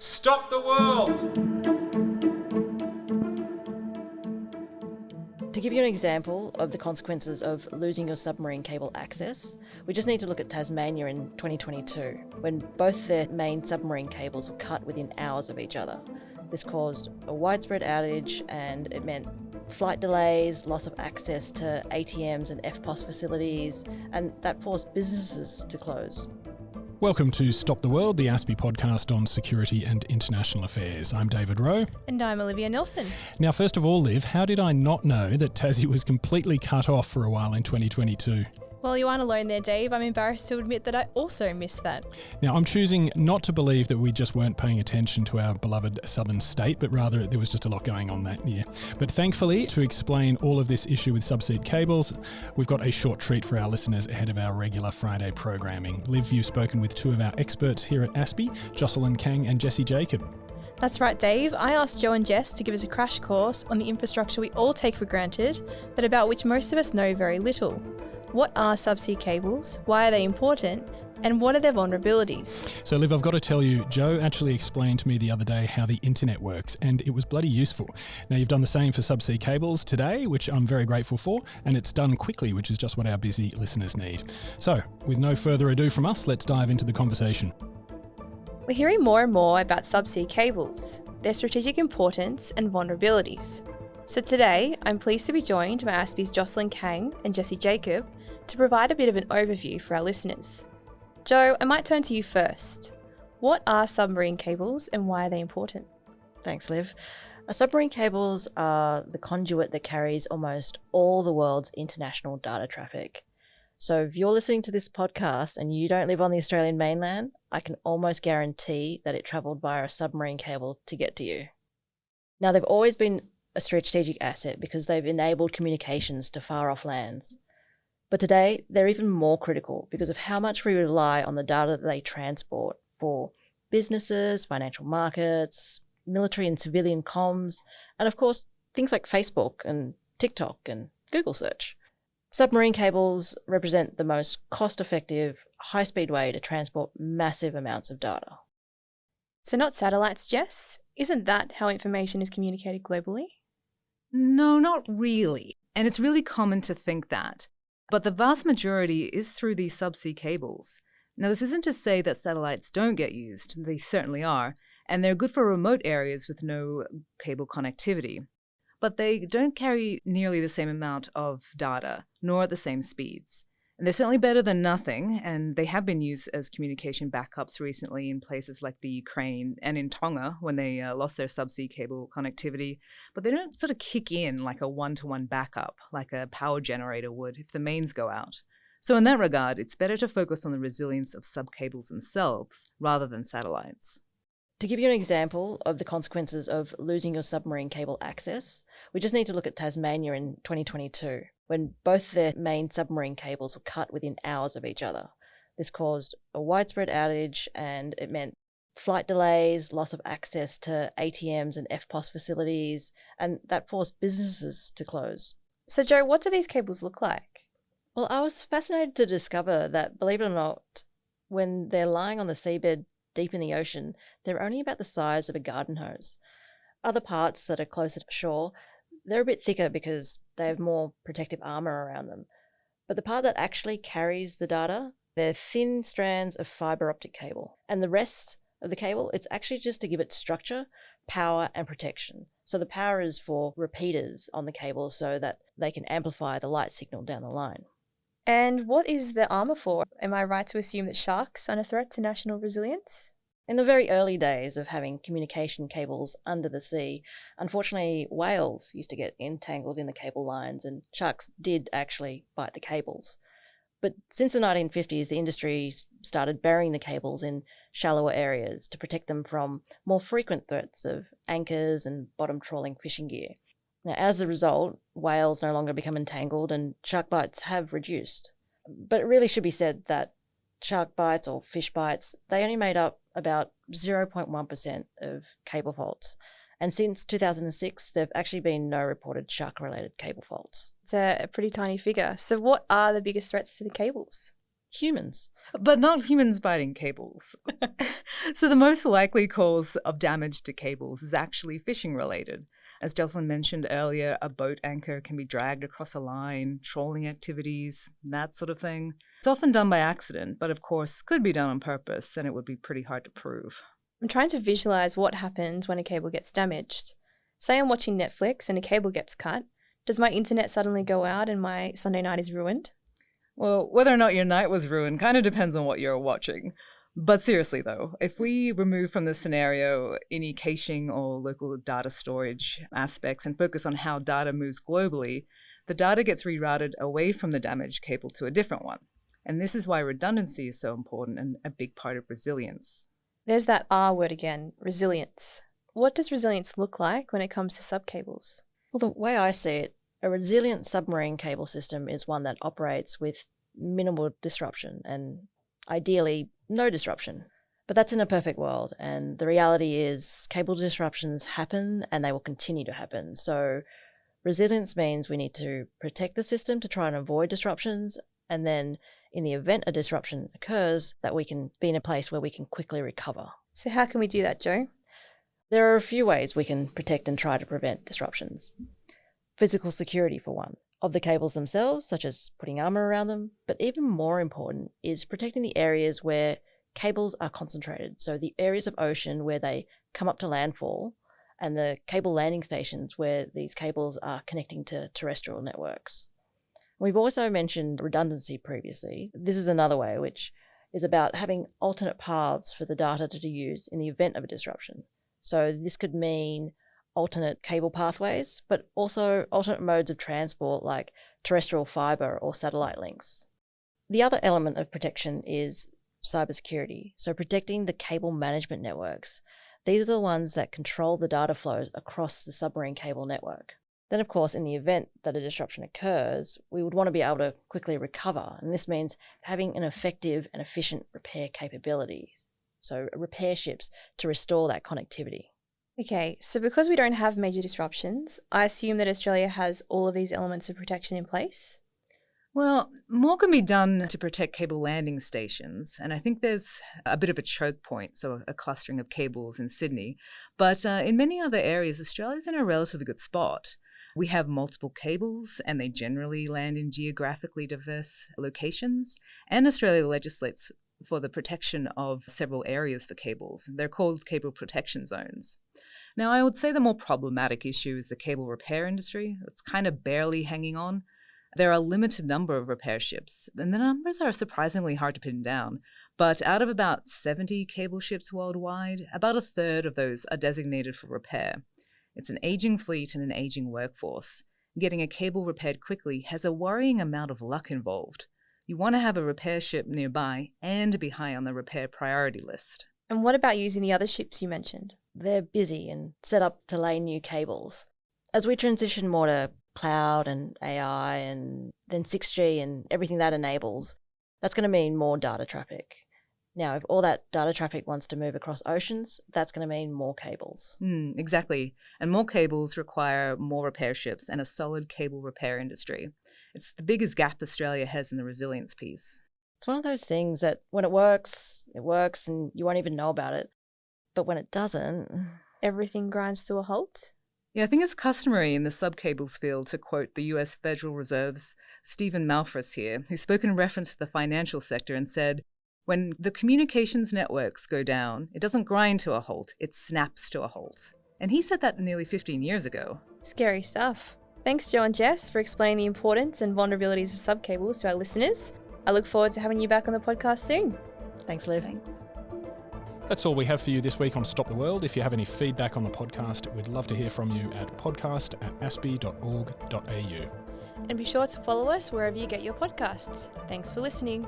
Stop the world! To give you an example of the consequences of losing your submarine cable access, we just need to look at Tasmania in 2022, when both their main submarine cables were cut within hours of each other. This caused a widespread outage and it meant flight delays, loss of access to ATMs and FPOS facilities, and that forced businesses to close. Welcome to Stop the World, the ASPI podcast on security and international affairs. I'm David Rowe. And I'm Olivia Nelson. Now, first of all, Liv, how did I not know that Tassie was completely cut off for a while in 2022? Well, you aren't alone there, Dave. I'm embarrassed to admit that I also missed that. Now, I'm choosing not to believe that we just weren't paying attention to our beloved southern state, but rather there was just a lot going on that year. But thankfully, to explain all of this issue with subsea cables, we've got a short treat for our listeners ahead of our regular Friday programming. Liv, you've spoken with two of our experts here at ASPI, Jocelinn, Kang and Jessie Jacob. That's right, Dave. I asked Joe and Jess to give us a crash course on the infrastructure we all take for granted, but about which most of us know very little. What are subsea cables? Why are they important? And what are their vulnerabilities? So, Liv, I've got to tell you, Joe actually explained to me the other day how the internet works, and it was bloody useful. Now, you've done the same for subsea cables today, which I'm very grateful for, and it's done quickly, which is just what our busy listeners need. So, with no further ado from us, let's dive into the conversation. We're hearing more and more about subsea cables, their strategic importance and vulnerabilities. So today, I'm pleased to be joined by ASPI's Jocelinn Kang and Jessie Jacob to provide a bit of an overview for our listeners. Joe, I might turn to you first. What are submarine cables and why are they important? Thanks, Liv. Submarine cables are the conduit that carries almost all the world's international data traffic. So if you're listening to this podcast and you don't live on the Australian mainland, I can almost guarantee that it travelled via a submarine cable to get to you. Now, they've always been a strategic asset because they've enabled communications to far-off lands. But today, they're even more critical because of how much we rely on the data that they transport for businesses, financial markets, military and civilian comms, and of course, things like Facebook and TikTok and Google search. Submarine cables represent the most cost-effective, high-speed way to transport massive amounts of data. So not satellites, Jess? Isn't that how information is communicated globally? No, not really. And it's really common to think that. But the vast majority is through these subsea cables. Now, this isn't to say that satellites don't get used. They certainly are. And they're good for remote areas with no cable connectivity. But they don't carry nearly the same amount of data, nor at the same speeds. And they're certainly better than nothing, and they have been used as communication backups recently in places like the Ukraine and in Tonga when they lost their subsea cable connectivity. But they don't sort of kick in like a one-to-one backup, like a power generator would if the mains go out. So in that regard, it's better to focus on the resilience of subcables themselves rather than satellites. To give you an example of the consequences of losing your submarine cable access, we just need to look at Tasmania in 2022, when both their main submarine cables were cut within hours of each other. This caused a widespread outage and it meant flight delays, loss of access to ATMs and FPOS facilities, and that forced businesses to close. So Joe, what do these cables look like? Well, I was fascinated to discover that, believe it or not, when they're lying on the seabed deep in the ocean, they're only about the size of a garden hose. Other parts that are closer to shore, they're a bit thicker because they have more protective armour around them. But the part that actually carries the data, they're thin strands of fibre optic cable. And the rest of the cable, it's actually just to give it structure, power and protection. So the power is for repeaters on the cable so that they can amplify the light signal down the line. And what is the armour for? Am I right to assume that sharks are a threat to national resilience? In the very early days of having communication cables under the sea, unfortunately whales used to get entangled in the cable lines and sharks did actually bite the cables. But since the 1950s, the industry started burying the cables in shallower areas to protect them from more frequent threats of anchors and bottom trawling fishing gear. Now, as a result, whales no longer become entangled and shark bites have reduced. But it really should be said that shark bites or fish bites, they only made up about 0.1% of cable faults. And since 2006, there have actually been no reported shark-related cable faults. It's a pretty tiny figure. So what are the biggest threats to the cables? Humans. But not humans biting cables. So the most likely cause of damage to cables is actually fishing related. As Jocelyn mentioned earlier, a boat anchor can be dragged across a line, trolling activities, that sort of thing. It's often done by accident, but of course could be done on purpose, and it would be pretty hard to prove. I'm trying to visualize what happens when a cable gets damaged. Say I'm watching Netflix and a cable gets cut. Does my internet suddenly go out and my Sunday night is ruined? Well, whether or not your night was ruined kind of depends on what you're watching. But seriously, though, if we remove from the scenario any caching or local data storage aspects and focus on how data moves globally, the data gets rerouted away from the damaged cable to a different one. And this is why redundancy is so important and a big part of resilience. There's that R word again, resilience. What does resilience look like when it comes to subcables? Well, the way I see it, a resilient submarine cable system is one that operates with minimal disruption and ideally no disruption. But that's in a perfect world, and the reality is cable disruptions happen and they will continue to happen. So resilience means we need to protect the system to try and avoid disruptions, and then in the event a disruption occurs, that we can be in a place where we can quickly recover. So how can we do that, Joe? There are a few ways we can protect and try to prevent disruptions. Physical security, for one, of the cables themselves, such as putting armor around them, but even more important is protecting the areas where cables are concentrated. So the areas of ocean where they come up to landfall and the cable landing stations where these cables are connecting to terrestrial networks. We've also mentioned redundancy previously. This is another way, which is about having alternate paths for the data to use in the event of a disruption. So this could mean alternate cable pathways, but also alternate modes of transport like terrestrial fiber or satellite links. The other element of protection is cybersecurity, so protecting the cable management networks. These are the ones that control the data flows across the submarine cable network. Then, of course, in the event that a disruption occurs, we would want to be able to quickly recover, and this means having an effective and efficient repair capability, so repair ships to restore that connectivity. Okay, so because we don't have major disruptions, I assume that Australia has all of these elements of protection in place? Well, more can be done to protect cable landing stations, and I think there's a bit of a choke point, so a clustering of cables in Sydney. But in many other areas, Australia's in a relatively good spot. We have multiple cables, and they generally land in geographically diverse locations, and Australia legislates for the protection of several areas for cables. They're called cable protection zones. Now, I would say the more problematic issue is the cable repair industry. It's kind of barely hanging on. There are a limited number of repair ships, and the numbers are surprisingly hard to pin down. But out of about 70 cable ships worldwide, about a third of those are designated for repair. It's an aging fleet and an aging workforce. Getting a cable repaired quickly has a worrying amount of luck involved. You want to have a repair ship nearby and be high on the repair priority list. And what about using the other ships you mentioned? They're busy and set up to lay new cables. As we transition more to cloud and AI and then 6G and everything that enables, that's going to mean more data traffic. Now, if all that data traffic wants to move across oceans, that's going to mean more cables. Exactly. And more cables require more repair ships and a solid cable repair industry. It's the biggest gap Australia has in the resilience piece. It's one of those things that when it works and you won't even know about it. But when it doesn't, everything grinds to a halt? Yeah, I think it's customary in the subcables field to quote the US Federal Reserve's Stephen Malthus here, who spoke in reference to the financial sector and said, when the communications networks go down, it doesn't grind to a halt, it snaps to a halt. And he said that nearly 15 years ago. Scary stuff. Thanks, Joe and Jess, for explaining the importance and vulnerabilities of subcables to our listeners. I look forward to having you back on the podcast soon. Thanks, Liv. Thanks. That's all we have for you this week on Stop the World. If you have any feedback on the podcast, we'd love to hear from you at podcast@aspi.org.au. And be sure to follow us wherever you get your podcasts. Thanks for listening.